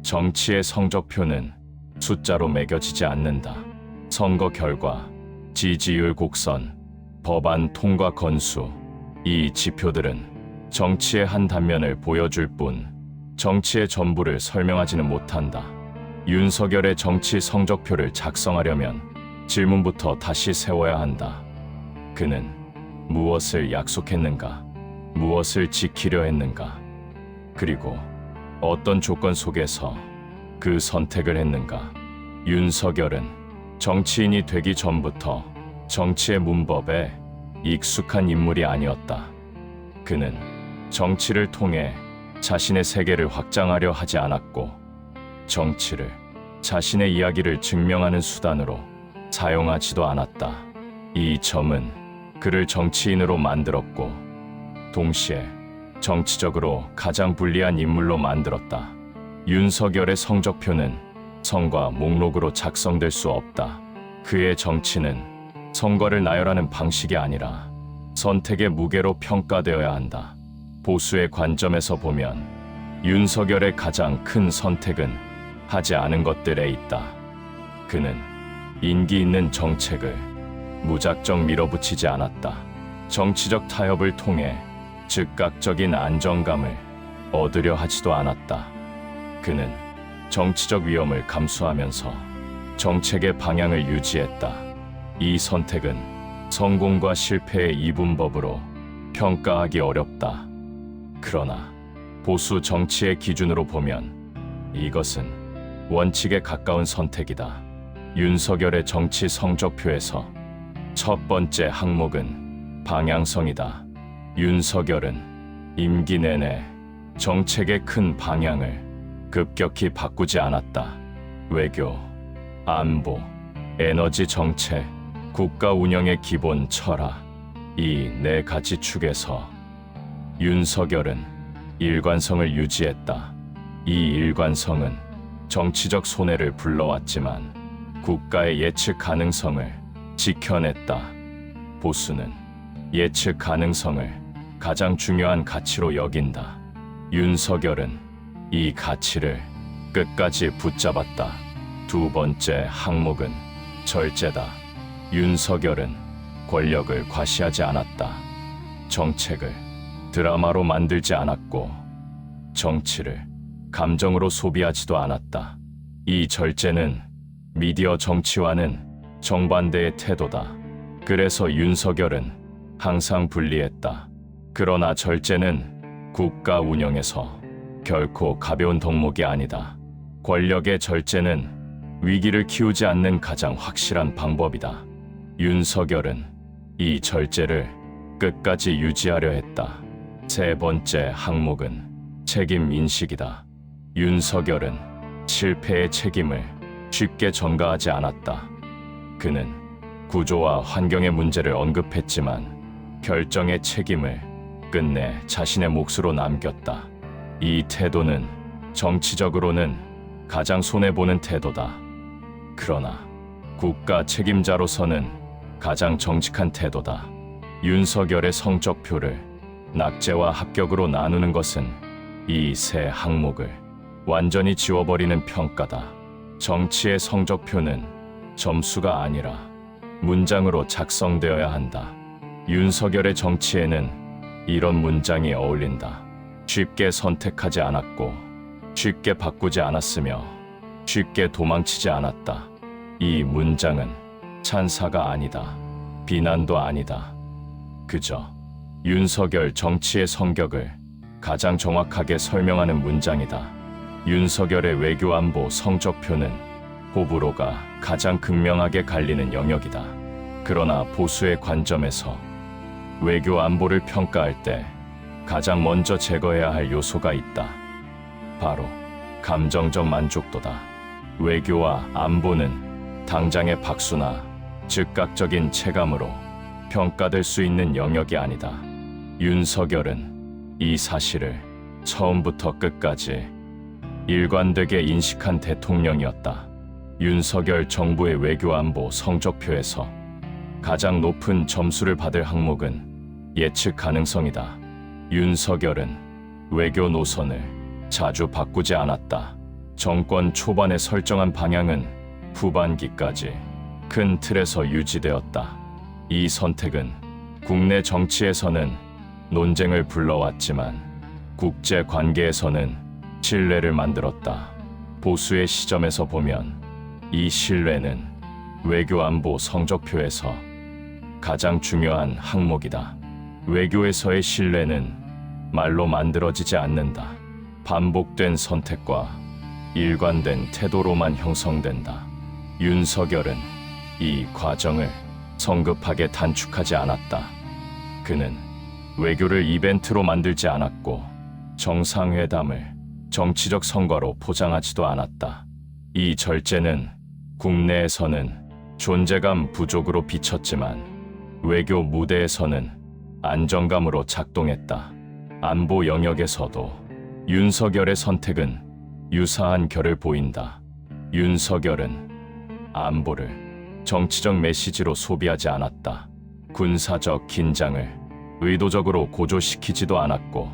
정치의 성적표는 숫자로 매겨지지 않는다. 선거 결과, 지지율 곡선, 법안 통과 건수, 이 지표들은 정치의 한 단면을 보여줄 뿐 정치의 전부를 설명하지는 못한다. 윤석열의 정치 성적표를 작성하려면 질문부터 다시 세워야 한다. 그는 무엇을 약속했는가? 무엇을 지키려 했는가? 그리고 어떤 조건 속에서 그 선택을 했는가? 윤석열은 정치인이 되기 전부터 정치의 문법에 익숙한 인물이 아니었다. 그는 정치를 통해 자신의 세계를 확장하려 하지 않았고, 정치를 자신의 이야기를 증명하는 수단으로 사용하지도 않았다. 이 점은 그를 정치인으로 만들었고, 동시에 정치적으로 가장 불리한 인물로 만들었다. 윤석열의 성적표는 선과 목록으로 작성될 수 없다. 그의 정치는 선거를 나열하는 방식이 아니라 선택의 무게로 평가되어야 한다. 보수의 관점에서 보면 윤석열의 가장 큰 선택은 하지 않은 것들에 있다. 그는 인기 있는 정책을 무작정 밀어붙이지 않았다. 정치적 타협을 통해 즉각적인 안정감을 얻으려 하지도 않았다. 그는 정치적 위험을 감수하면서 정책의 방향을 유지했다. 이 선택은 성공과 실패의 이분법으로 평가하기 어렵다. 그러나 보수 정치의 기준으로 보면 이것은 원칙에 가까운 선택이다. 윤석열의 정치 성적표에서 첫 번째 항목은 방향성이다. 윤석열은 임기 내내 정책의 큰 방향을 급격히 바꾸지 않았다. 외교, 안보, 에너지 정책, 국가 운영의 기본 철학, 이 네 가지 축에서 윤석열은 일관성을 유지했다. 이 일관성은 정치적 손해를 불러왔지만 국가의 예측 가능성을 지켜냈다. 보수는 예측 가능성을 가장 중요한 가치로 여긴다. 윤석열은 이 가치를 끝까지 붙잡았다. 두 번째 항목은 절제다. 윤석열은 권력을 과시하지 않았다. 정책을 드라마로 만들지 않았고, 정치를 감정으로 소비하지도 않았다. 이 절제는 미디어 정치와는 정반대의 태도다. 그래서 윤석열은 항상 불리했다. 그러나 절제는 국가 운영에서 결코 가벼운 덕목이 아니다. 권력의 절제는 위기를 키우지 않는 가장 확실한 방법이다. 윤석열은 이 절제를 끝까지 유지하려 했다. 세 번째 항목은 책임 인식이다. 윤석열은 실패의 책임을 쉽게 전가하지 않았다. 그는 구조와 환경의 문제를 언급했지만 결정의 책임을 끝내 자신의 몫으로 남겼다. 이 태도는 정치적으로는 가장 손해보는 태도다. 그러나 국가 책임자로서는 가장 정직한 태도다. 윤석열의 성적표를 낙제와 합격으로 나누는 것은 이 세 항목을 완전히 지워버리는 평가다. 정치의 성적표는 점수가 아니라 문장으로 작성되어야 한다. 윤석열의 정치에는 이런 문장이 어울린다. 쉽게 선택하지 않았고, 쉽게 바꾸지 않았으며, 쉽게 도망치지 않았다. 이 문장은 찬사가 아니다. 비난도 아니다. 그저 윤석열 정치의 성격을 가장 정확하게 설명하는 문장이다. 윤석열의 외교안보 성적표는 호불호가 가장 극명하게 갈리는 영역이다. 그러나 보수의 관점에서 외교안보를 평가할 때 가장 먼저 제거해야 할 요소가 있다. 바로 감정적 만족도다. 외교와 안보는 당장의 박수나 즉각적인 체감으로 평가될 수 있는 영역이 아니다. 윤석열은 이 사실을 처음부터 끝까지 일관되게 인식한 대통령이었다. 윤석열 정부의 외교안보 성적표에서 가장 높은 점수를 받을 항목은 예측 가능성이다. 윤석열은 외교 노선을 자주 바꾸지 않았다. 정권 초반에 설정한 방향은 후반기까지 큰 틀에서 유지되었다. 이 선택은 국내 정치에서는 논쟁을 불러왔지만 국제 관계에서는 신뢰를 만들었다. 보수의 시점에서 보면 이 신뢰는 외교 안보 성적표에서 가장 중요한 항목이다. 외교에서의 신뢰는 말로 만들어지지 않는다. 반복된 선택과 일관된 태도로만 형성된다. 윤석열은 이 과정을 성급하게 단축하지 않았다. 그는 외교를 이벤트로 만들지 않았고 정상회담을 정치적 성과로 포장하지도 않았다. 이 절제는 국내에서는 존재감 부족으로 비쳤지만 외교 무대에서는 안정감으로 작동했다. 안보 영역에서도 윤석열의 선택은 유사한 결을 보인다. 윤석열은 안보를 정치적 메시지로 소비하지 않았다. 군사적 긴장을 의도적으로 고조시키지도 않았고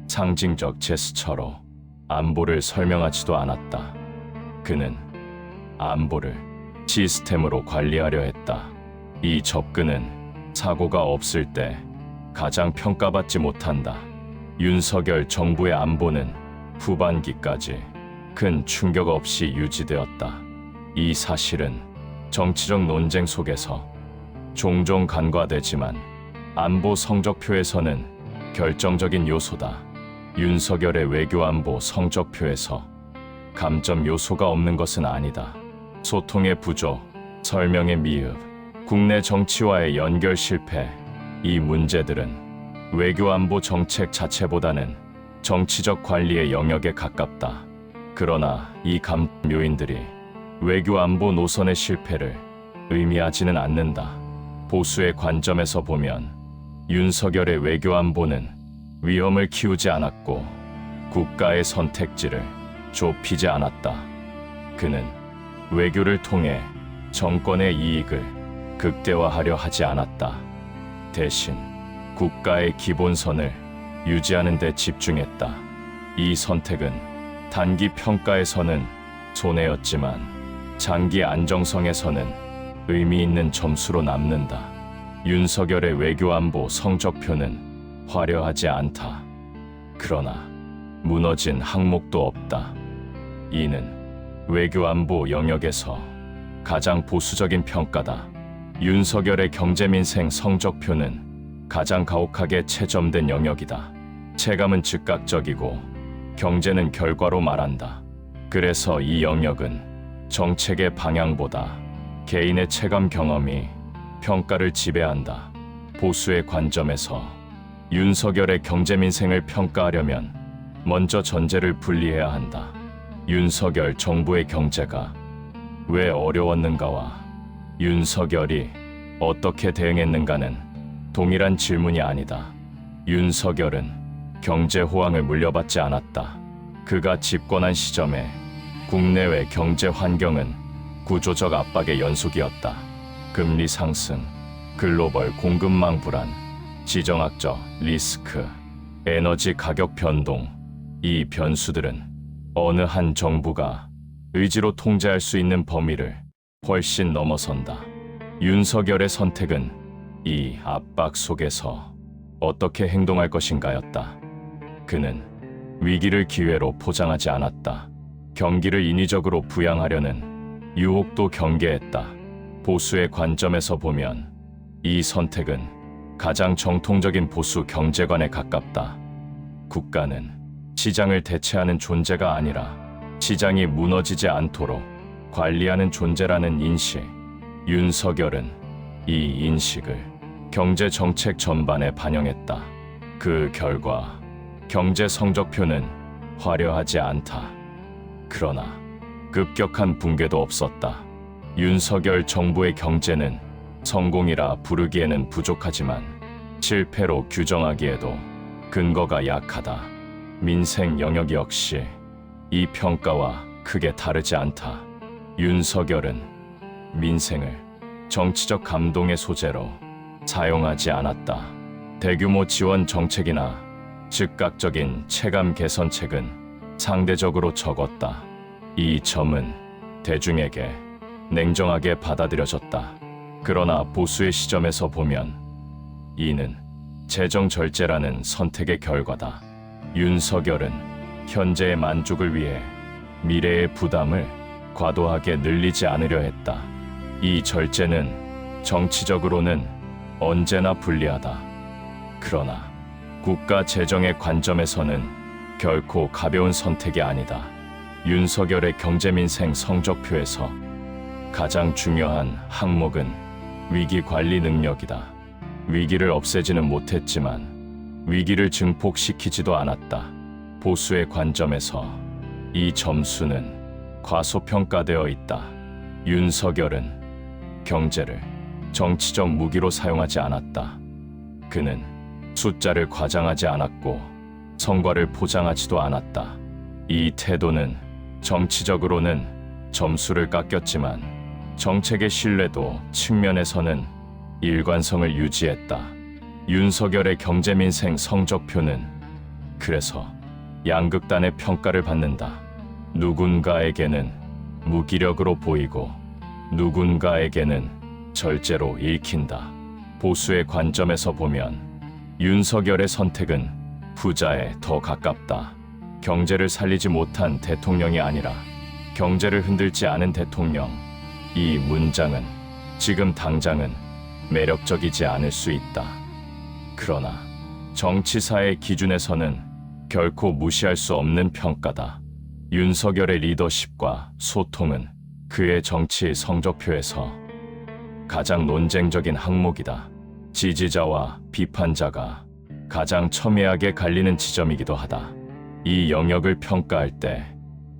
상징적 제스처로 안보를 설명하지도 않았다. 그는 안보를 시스템으로 관리하려 했다. 이 접근은 사고가 없을 때 가장 평가받지 못한다. 윤석열 정부의 안보는 후반기까지 큰 충격 없이 유지되었다. 이 사실은 정치적 논쟁 속에서 종종 간과되지만 안보 성적표에서는 결정적인 요소다. 윤석열의 외교 안보 성적표에서 감점 요소가 없는 것은 아니다. 소통의 부족, 설명의 미흡, 국내 정치와의 연결 실패, 이 문제들은 외교 안보 정책 자체보다는 정치적 관리의 영역에 가깝다. 그러나 이 감점 요인들이 외교 안보 노선의 실패를 의미하지는 않는다. 보수의 관점에서 보면 윤석열의 외교 안보는 위험을 키우지 않았고 국가의 선택지를 좁히지 않았다. 그는 외교를 통해 정권의 이익을 극대화하려 하지 않았다. 대신 국가의 기본선을 유지하는 데 집중했다. 이 선택은 단기 평가에서는 손해였지만 장기 안정성에서는 의미 있는 점수로 남는다. 윤석열의 외교 안보 성적표는 화려하지 않다. 그러나 무너진 항목도 없다. 이는 외교 안보 영역에서 가장 보수적인 평가다. 윤석열의 경제민생 성적표는 가장 가혹하게 채점된 영역이다. 체감은 즉각적이고 경제는 결과로 말한다. 그래서 이 영역은 정책의 방향보다 개인의 체감 경험이 평가를 지배한다. 보수의 관점에서 윤석열의 경제민생을 평가하려면 먼저 전제를 분리해야 한다. 윤석열 정부의 경제가 왜 어려웠는가와 윤석열이 어떻게 대응했는가는 동일한 질문이 아니다. 윤석열은 경제 호황을 물려받지 않았다. 그가 집권한 시점에 국내외 경제 환경은 구조적 압박의 연속이었다. 금리 상승, 글로벌 공급망 불안, 지정학적 리스크, 에너지 가격 변동, 이 변수들은 어느 한 정부가 의지로 통제할 수 있는 범위를 훨씬 넘어선다. 윤석열의 선택은 이 압박 속에서 어떻게 행동할 것인가였다. 그는 위기를 기회로 포장하지 않았다. 경기를 인위적으로 부양하려는 유혹도 경계했다. 보수의 관점에서 보면 이 선택은 가장 정통적인 보수 경제관에 가깝다. 국가는 시장을 대체하는 존재가 아니라 시장이 무너지지 않도록 관리하는 존재라는 인식. 윤석열은 이 인식을 경제 정책 전반에 반영했다. 그 결과 경제 성적표는 화려하지 않다. 그러나 급격한 붕괴도 없었다. 윤석열 정부의 경제는 성공이라 부르기에는 부족하지만 실패로 규정하기에도 근거가 약하다. 민생 영역 역시 이 평가와 크게 다르지 않다. 윤석열은 민생을 정치적 감동의 소재로 사용하지 않았다. 대규모 지원 정책이나 즉각적인 체감 개선책은 상대적으로 적었다. 이 점은 대중에게 냉정하게 받아들여졌다. 그러나 보수의 시점에서 보면 이는 재정 절제라는 선택의 결과다. 윤석열은 현재의 만족을 위해 미래의 부담을 과도하게 늘리지 않으려 했다. 이 절제는 정치적으로는 언제나 불리하다. 그러나 국가 재정의 관점에서는 결코 가벼운 선택이 아니다. 윤석열의 경제민생 성적표에서 가장 중요한 항목은 위기관리 능력이다. 위기를 없애지는 못했지만 위기를 증폭시키지도 않았다. 보수의 관점에서 이 점수는 과소평가되어 있다. 윤석열은 경제를 정치적 무기로 사용하지 않았다. 그는 숫자를 과장하지 않았고 성과를 포장하지도 않았다. 이 태도는 정치적으로는 점수를 깎였지만 정책의 신뢰도 측면에서는 일관성을 유지했다. 윤석열의 경제민생 성적표는 그래서 양극단의 평가를 받는다. 누군가에게는 무기력으로 보이고 누군가에게는 절제로 읽힌다. 보수의 관점에서 보면 윤석열의 선택은 부자에 더 가깝다. 경제를 살리지 못한 대통령이 아니라 경제를 흔들지 않은 대통령. 이 문장은 지금 당장은 매력적이지 않을 수 있다. 그러나 정치사의 기준에서는 결코 무시할 수 없는 평가다. 윤석열의 리더십과 소통은 그의 정치 성적표에서 가장 논쟁적인 항목이다. 지지자와 비판자가 가장 첨예하게 갈리는 지점이기도 하다. 이 영역을 평가할 때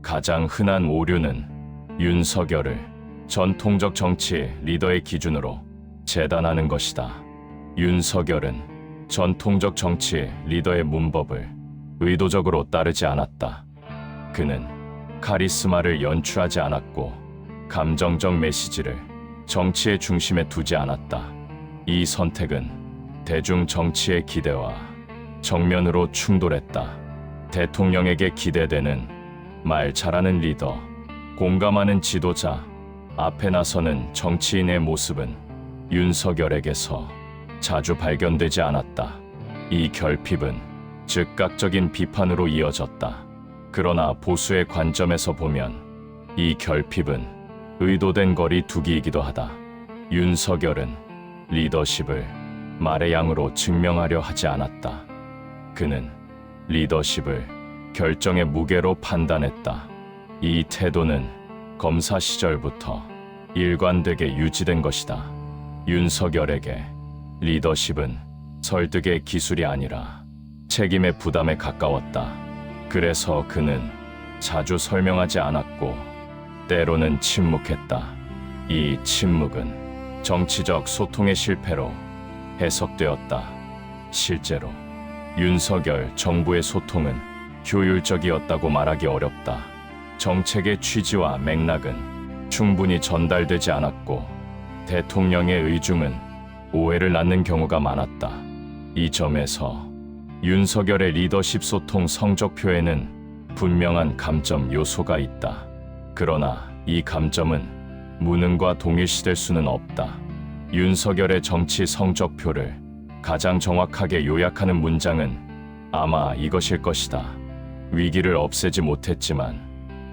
가장 흔한 오류는 윤석열을 전통적 정치 리더의 기준으로 재단하는 것이다. 윤석열은 전통적 정치 리더의 문법을 의도적으로 따르지 않았다. 그는 카리스마를 연출하지 않았고 감정적 메시지를 정치의 중심에 두지 않았다. 이 선택은 대중 정치의 기대와 정면으로 충돌했다. 대통령에게 기대되는 말 잘하는 리더, 공감하는 지도자, 앞에 나서는 정치인의 모습은 윤석열에게서 자주 발견되지 않았다. 이 결핍은 즉각적인 비판으로 이어졌다. 그러나 보수의 관점에서 보면 이 결핍은 의도된 거리 두기이기도 하다. 윤석열은 리더십을 말의 양으로 증명하려 하지 않았다. 그는 리더십을 결정의 무게로 판단했다. 이 태도는 검사 시절부터 일관되게 유지된 것이다. 윤석열에게 리더십은 설득의 기술이 아니라 책임의 부담에 가까웠다. 그래서 그는 자주 설명하지 않았고 때로는 침묵했다. 이 침묵은 정치적 소통의 실패로 해석되었다. 실제로 윤석열 정부의 소통은 효율적이었다고 말하기 어렵다. 정책의 취지와 맥락은 충분히 전달되지 않았고 대통령의 의중은 오해를 낳는 경우가 많았다. 이 점에서 윤석열의 리더십 소통 성적표에는 분명한 감점 요소가 있다. 그러나 이 감점은 무능과 동일시될 수는 없다. 윤석열의 정치 성적표를 가장 정확하게 요약하는 문장은 아마 이것일 것이다. 위기를 없애지 못했지만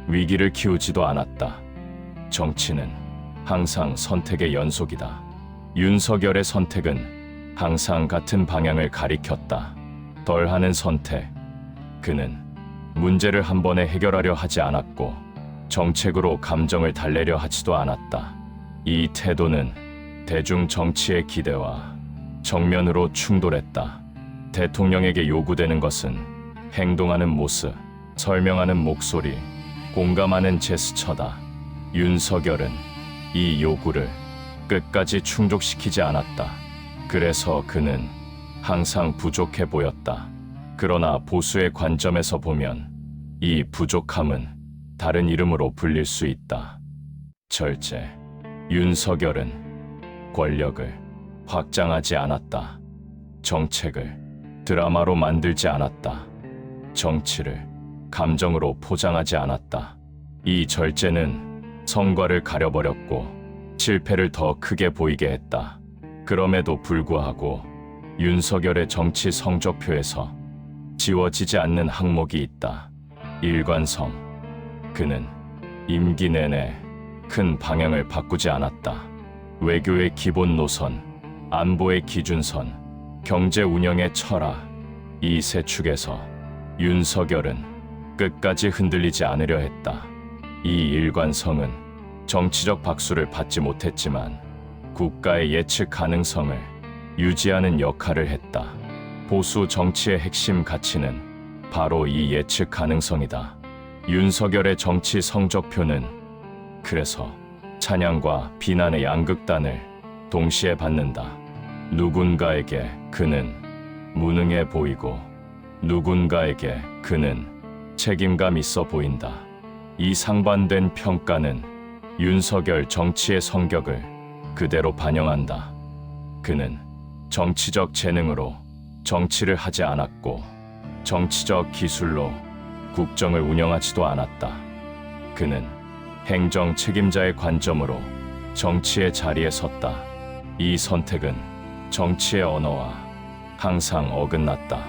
위기를 키우지도 않았다. 정치는 항상 선택의 연속이다. 윤석열의 선택은 항상 같은 방향을 가리켰다. 덜하는 선택. 그는 문제를 한 번에 해결하려 하지 않았고 정책으로 감정을 달래려 하지도 않았다. 이 태도는 대중 정치의 기대와 정면으로 충돌했다. 대통령에게 요구되는 것은 행동하는 모습, 설명하는 목소리, 공감하는 제스처다. 윤석열은 이 요구를 끝까지 충족시키지 않았다. 그래서 그는 항상 부족해 보였다. 그러나 보수의 관점에서 보면 이 부족함은 다른 이름으로 불릴 수 있다. 절제. 윤석열은 권력을 확장하지 않았다. 정책을 드라마로 만들지 않았다. 정치를 감정으로 포장하지 않았다. 이 절제는 성과를 가려버렸고 실패를 더 크게 보이게 했다. 그럼에도 불구하고 윤석열의 정치 성적표에서 지워지지 않는 항목이 있다. 일관성. 그는 임기 내내 큰 방향을 바꾸지 않았다. 외교의 기본 노선, 안보의 기준선, 경제 운영의 철학, 이 세 축에서 윤석열은 끝까지 흔들리지 않으려 했다. 이 일관성은 정치적 박수를 받지 못했지만 국가의 예측 가능성을 유지하는 역할을 했다. 보수 정치의 핵심 가치는 바로 이 예측 가능성이다. 윤석열의 정치 성적표는 그래서 찬양과 비난의 양극단을 동시에 받는다. 누군가에게 그는 무능해 보이고 누군가에게 그는 책임감 있어 보인다. 이 상반된 평가는 윤석열 정치의 성격을 그대로 반영한다. 그는 정치적 재능으로 정치를 하지 않았고 정치적 기술로 국정을 운영하지도 않았다. 그는 행정 책임자의 관점으로 정치의 자리에 섰다. 이 선택은 정치의 언어와 항상 어긋났다.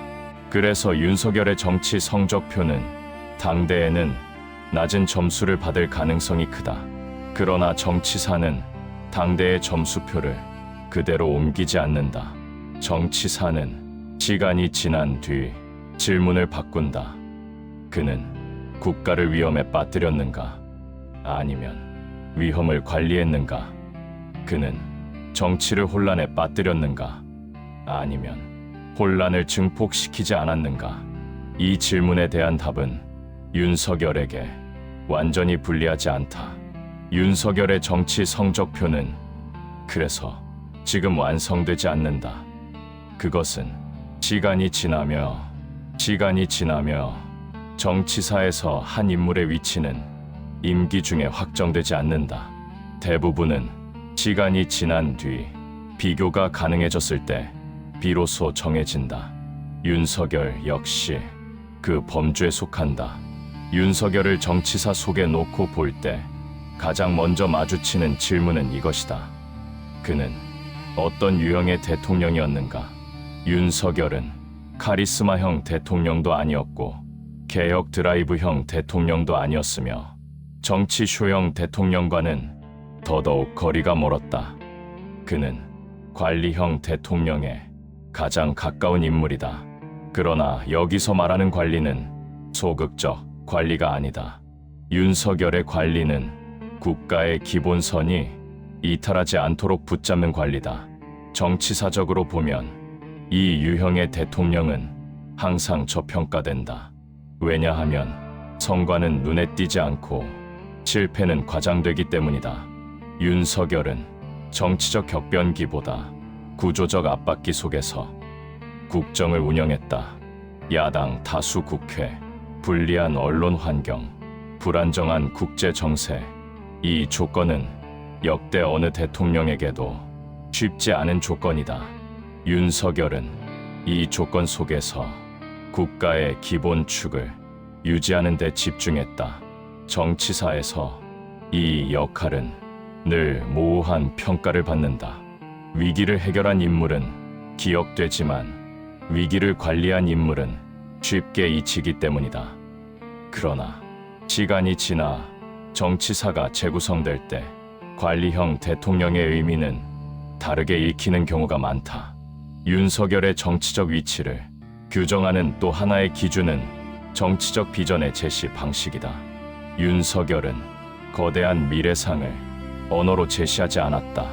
그래서 윤석열의 정치 성적표는 당대에는 낮은 점수를 받을 가능성이 크다. 그러나 정치사는 당대의 점수표를 그대로 옮기지 않는다. 정치사는 시간이 지난 뒤 질문을 바꾼다. 그는 국가를 위험에 빠뜨렸는가? 아니면 위험을 관리했는가? 그는 정치를 혼란에 빠뜨렸는가? 아니면 혼란을 증폭시키지 않았는가? 이 질문에 대한 답은 윤석열에게 완전히 불리하지 않다. 윤석열의 정치 성적표는 그래서 지금 완성되지 않는다. 그것은 시간이 지나며 정치사에서 한 인물의 위치는 임기 중에 확정되지 않는다. 대부분은 시간이 지난 뒤 비교가 가능해졌을 때 비로소 정해진다. 윤석열 역시 그 범주에 속한다. 윤석열을 정치사 속에 놓고 볼 때 가장 먼저 마주치는 질문은 이것이다. 그는 어떤 유형의 대통령이었는가? 윤석열은 카리스마형 대통령도 아니었고 개혁 드라이브형 대통령도 아니었으며 정치 쇼형 대통령과는 더더욱 거리가 멀었다. 그는 관리형 대통령에 가장 가까운 인물이다. 그러나 여기서 말하는 관리는 소극적 관리가 아니다. 윤석열의 관리는 국가의 기본선이 이탈하지 않도록 붙잡는 관리다. 정치사적으로 보면 이 유형의 대통령은 항상 저평가된다. 왜냐하면 성과는 눈에 띄지 않고 실패는 과장되기 때문이다. 윤석열은 정치적 격변기보다 구조적 압박기 속에서 국정을 운영했다. 야당 다수 국회, 불리한 언론 환경, 불안정한 국제 정세, 이 조건은 역대 어느 대통령에게도 쉽지 않은 조건이다. 윤석열은 이 조건 속에서 국가의 기본 축을 유지하는 데 집중했다. 정치사에서 이 역할은 늘 모호한 평가를 받는다. 위기를 해결한 인물은 기억되지만 위기를 관리한 인물은 쉽게 잊히기 때문이다. 그러나 시간이 지나 정치사가 재구성될 때 관리형 대통령의 의미는 다르게 읽히는 경우가 많다. 윤석열의 정치적 위치를 규정하는 또 하나의 기준은 정치적 비전의 제시 방식이다. 윤석열은 거대한 미래상을 언어로 제시하지 않았다.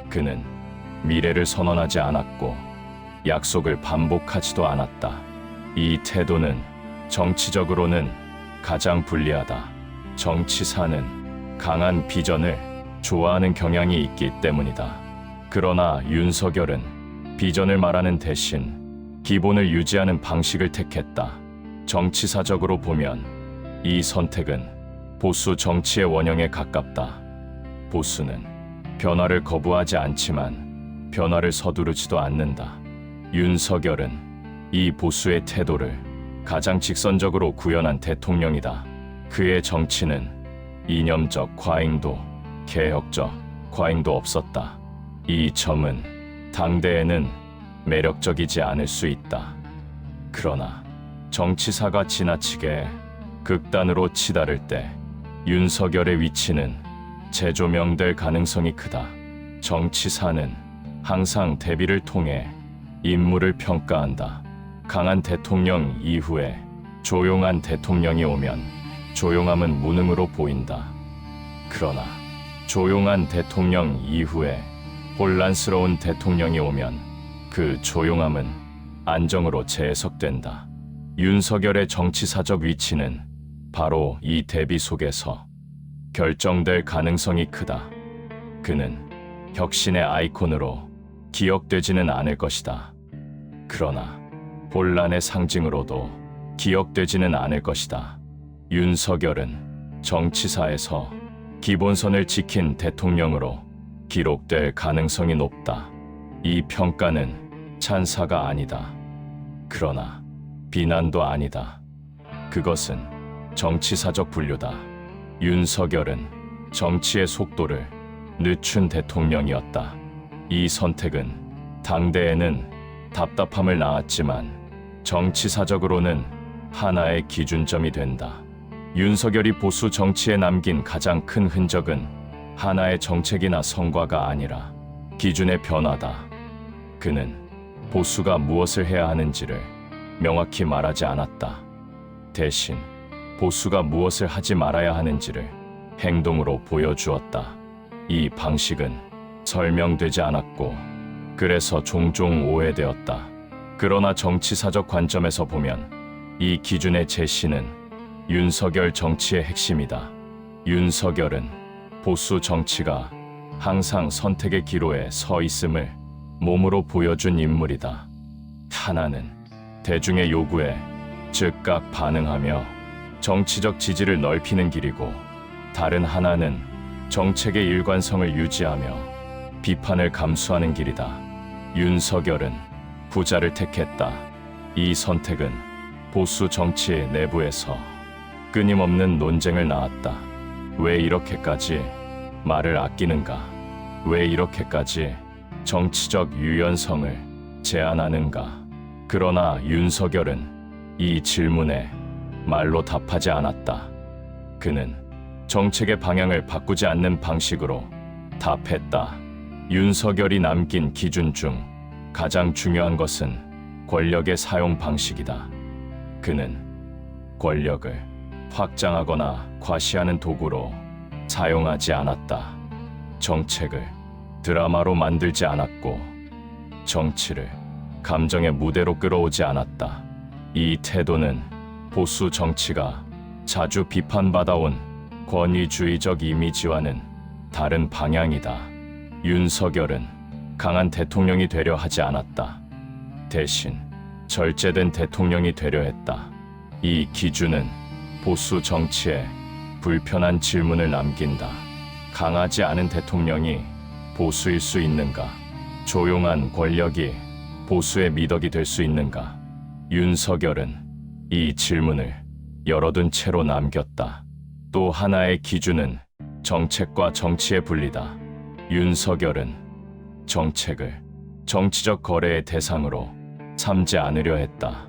그는 미래를 선언하지 않았고 약속을 반복하지도 않았다. 이 태도는 정치적으로는 가장 불리하다. 정치사는 강한 비전을 좋아하는 경향이 있기 때문이다. 그러나 윤석열은 비전을 말하는 대신 기본을 유지하는 방식을 택했다. 정치사적으로 보면 이 선택은 보수 정치의 원형에 가깝다. 보수는 변화를 거부하지 않지만 변화를 서두르지도 않는다. 윤석열은 이 보수의 태도를 가장 직선적으로 구현한 대통령이다. 그의 정치는 이념적 과잉도 개혁적 과잉도 없었다. 이 점은 당대에는 매력적이지 않을 수 있다. 그러나 정치사가 지나치게 극단으로 치달을 때 윤석열의 위치는 재조명될 가능성이 크다. 정치사는 항상 대비를 통해 인물을 평가한다. 강한 대통령 이후에 조용한 대통령이 오면 조용함은 무능으로 보인다. 그러나 조용한 대통령 이후에 혼란스러운 대통령이 오면 그 조용함은 안정으로 재해석된다. 윤석열의 정치사적 위치는 바로 이 대비 속에서 결정될 가능성이 크다. 그는 혁신의 아이콘으로 기억되지는 않을 것이다. 그러나 혼란의 상징으로도 기억되지는 않을 것이다. 윤석열은 정치사에서 기본선을 지킨 대통령으로 기록될 가능성이 높다. 이 평가는 찬사가 아니다. 그러나 비난도 아니다. 그것은 정치사적 분류다. 윤석열은 정치의 속도를 늦춘 대통령이었다. 이 선택은 당대에는 답답함을 낳았지만 정치사적으로는 하나의 기준점이 된다. 윤석열이 보수 정치에 남긴 가장 큰 흔적은 하나의 정책이나 성과가 아니라 기준의 변화다. 그는 보수가 무엇을 해야 하는지를 명확히 말하지 않았다. 대신 보수가 무엇을 하지 말아야 하는지를 행동으로 보여주었다. 이 방식은 설명되지 않았고 그래서 종종 오해되었다. 그러나 정치사적 관점에서 보면 이 기준의 제시는 윤석열 정치의 핵심이다. 윤석열은 보수 정치가 항상 선택의 기로에 서 있음을 몸으로 보여준 인물이다. 하나는 대중의 요구에 즉각 반응하며 정치적 지지를 넓히는 길이고, 다른 하나는 정책의 일관성을 유지하며 비판을 감수하는 길이다. 윤석열은 후자를 택했다. 이 선택은 보수 정치 내부에서 끊임없는 논쟁을 낳았다. 왜 이렇게까지 말을 아끼는가? 왜 이렇게까지 정치적 유연성을 제한하는가? 그러나 윤석열은 이 질문에 말로 답하지 않았다. 그는 정책의 방향을 바꾸지 않는 방식으로 답했다. 윤석열이 남긴 기준 중 가장 중요한 것은 권력의 사용 방식이다. 그는 권력을 확장하거나 과시하는 도구로 사용하지 않았다. 정책을 드라마로 만들지 않았고, 정치를 감정의 무대로 끌어오지 않았다. 이 태도는 보수 정치가 자주 비판받아온 권위주의적 이미지와는 다른 방향이다. 윤석열은 강한 대통령이 되려 하지 않았다. 대신 절제된 대통령이 되려 했다. 이 기준은 보수 정치에 불편한 질문을 남긴다. 강하지 않은 대통령이 보수일 수 있는가? 조용한 권력이 보수의 미덕이 될 수 있는가? 윤석열은 이 질문을 열어둔 채로 남겼다. 또 하나의 기준은 정책과 정치의 분리다. 윤석열은 정책을 정치적 거래의 대상으로 삼지 않으려 했다.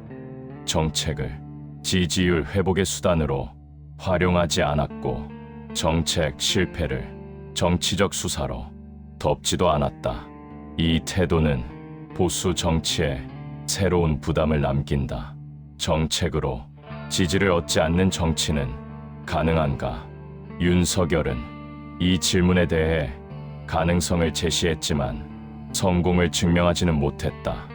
정책을 지지율 회복의 수단으로 활용하지 않았고, 정책 실패를 정치적 수사로 덮지도 않았다. 이 태도는 보수 정치에 새로운 부담을 남긴다. 정책으로 지지를 얻지 않는 정치는 가능한가? 윤석열은 이 질문에 대해 가능성을 제시했지만 성공을 증명하지는 못했다.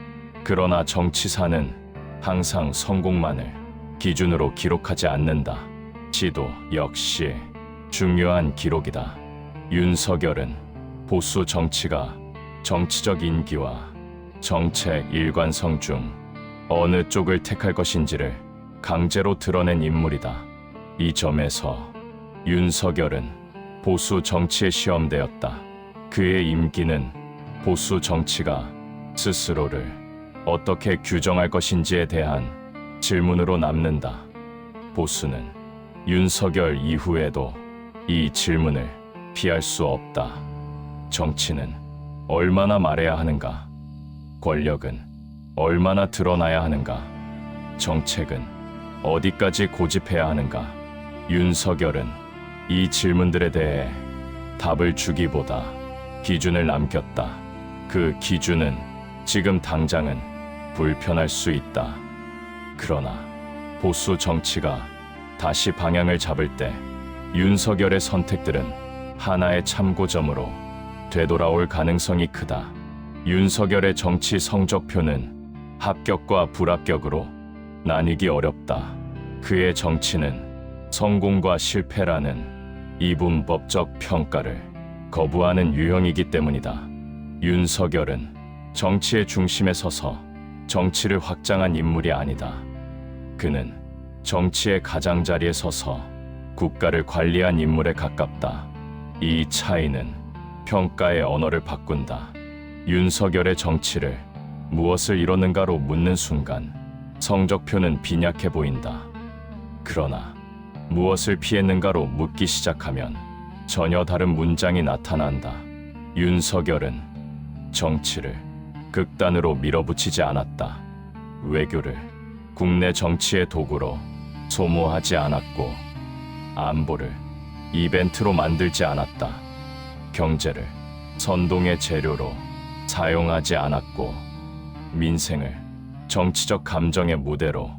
그러나 정치사는 항상 성공만을 기준으로 기록하지 않는다. 시도 역시 중요한 기록이다. 윤석열은 보수 정치가 정치적 인기와 정책 일관성 중 어느 쪽을 택할 것인지를 강제로 드러낸 인물이다. 이 점에서 윤석열은 보수 정치에 시험되었다. 그의 임기는 보수 정치가 스스로를 어떻게 규정할 것인지에 대한 질문으로 남는다. 보수는 윤석열 이후에도 이 질문을 피할 수 없다. 정치는 얼마나 말해야 하는가? 권력은 얼마나 드러나야 하는가? 정책은 어디까지 고집해야 하는가? 윤석열은 이 질문들에 대해 답을 주기보다 기준을 남겼다. 그 기준은 지금 당장은 불편할 수 있다. 그러나 보수 정치가 다시 방향을 잡을 때 윤석열의 선택들은 하나의 참고점으로 되돌아올 가능성이 크다. 윤석열의 정치 성적표는 합격과 불합격으로 나뉘기 어렵다. 그의 정치는 성공과 실패라는 이분법적 평가를 거부하는 유형이기 때문이다. 윤석열은 정치의 중심에 서서 정치를 확장한 인물이 아니다. 그는 정치의 가장자리에 서서 국가를 관리한 인물에 가깝다. 이 차이는 평가의 언어를 바꾼다. 윤석열의 정치를 무엇을 이뤘는가로 묻는 순간 성적표는 빈약해 보인다. 그러나 무엇을 피했는가로 묻기 시작하면 전혀 다른 문장이 나타난다. 윤석열은 정치를 극단으로 밀어붙이지 않았다. 외교를 국내 정치의 도구로 소모하지 않았고, 안보를 이벤트로 만들지 않았다. 경제를 선동의 재료로 사용하지 않았고, 민생을 정치적 감정의 무대로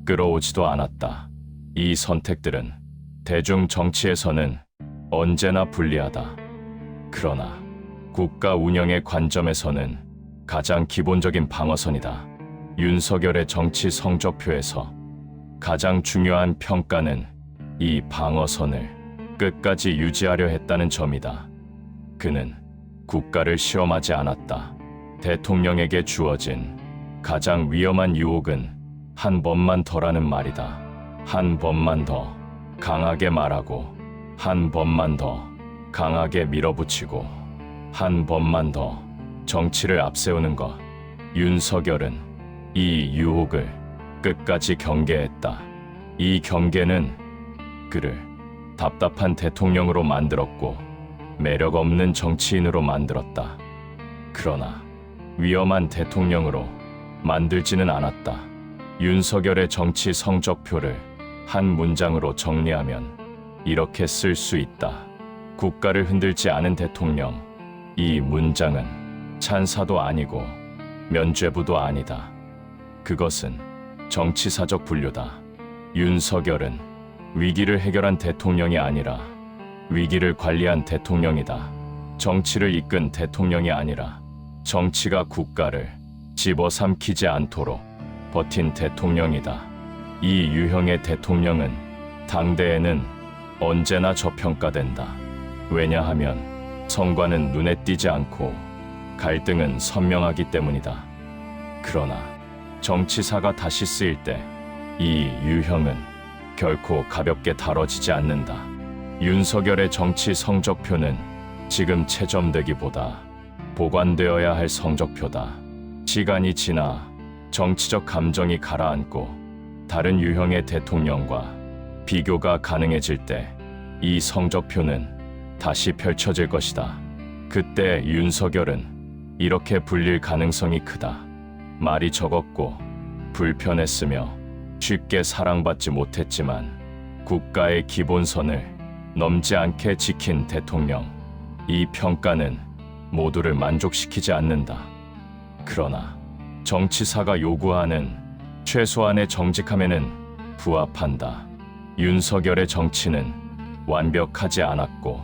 끌어오지도 않았다. 이 선택들은 대중 정치에서는 언제나 불리하다. 그러나 국가 운영의 관점에서는 가장 기본적인 방어선이다. 윤석열의 정치 성적표에서 가장 중요한 평가는 이 방어선을 끝까지 유지하려 했다는 점이다. 그는 국가를 시험하지 않았다. 대통령에게 주어진 가장 위험한 유혹은 한 번만 더라는 말이다. 한 번만 더 강하게 말하고, 한 번만 더 강하게 밀어붙이고, 한 번만 더 정치를 앞세우는 것. 윤석열은 이 유혹을 끝까지 경계했다. 이 경계는 그를 답답한 대통령으로 만들었고 매력 없는 정치인으로 만들었다. 그러나 위험한 대통령으로 만들지는 않았다. 윤석열의 정치 성적표를 한 문장으로 정리하면 이렇게 쓸 수 있다. 국가를 흔들지 않은 대통령. 이 문장은 찬사도 아니고 면죄부도 아니다. 그것은 정치사적 분류다. 윤석열은 위기를 해결한 대통령이 아니라 위기를 관리한 대통령이다. 정치를 이끈 대통령이 아니라 정치가 국가를 집어삼키지 않도록 버틴 대통령이다. 이 유형의 대통령은 당대에는 언제나 저평가된다. 왜냐하면 성과는 눈에 띄지 않고 갈등은 선명하기 때문이다. 그러나 정치사가 다시 쓰일 때 이 유형은 결코 가볍게 다뤄지지 않는다. 윤석열의 정치 성적표는 지금 채점되기보다 보관되어야 할 성적표다. 시간이 지나 정치적 감정이 가라앉고 다른 유형의 대통령과 비교가 가능해질 때 이 성적표는 다시 펼쳐질 것이다. 그때 윤석열은 이렇게 불릴 가능성이 크다. 말이 적었고 불편했으며 쉽게 사랑받지 못했지만 국가의 기본선을 넘지 않게 지킨 대통령. 이 평가는 모두를 만족시키지 않는다. 그러나 정치사가 요구하는 최소한의 정직함에는 부합한다. 윤석열의 정치는 완벽하지 않았고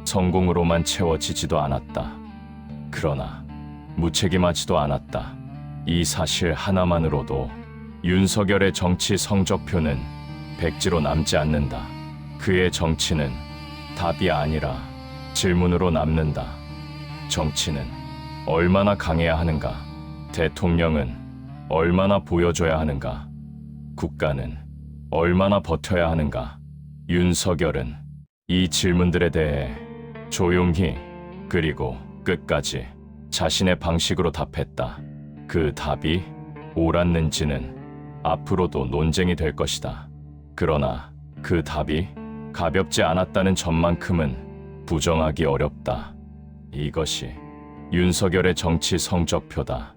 성공으로만 채워지지도 않았다. 그러나 무책임하지도 않았다. 이 사실 하나만으로도 윤석열의 정치 성적표는 백지로 남지 않는다. 그의 정치는 답이 아니라 질문으로 남는다. 정치는 얼마나 강해야 하는가? 대통령은 얼마나 보여줘야 하는가? 국가는 얼마나 버텨야 하는가? 윤석열은 이 질문들에 대해 조용히 그리고 끝까지 자신의 방식으로 답했다. 그 답이 옳았는지는 앞으로도 논쟁이 될 것이다. 그러나 그 답이 가볍지 않았다는 점만큼은 부정하기 어렵다. 이것이 윤석열의 정치 성적표다.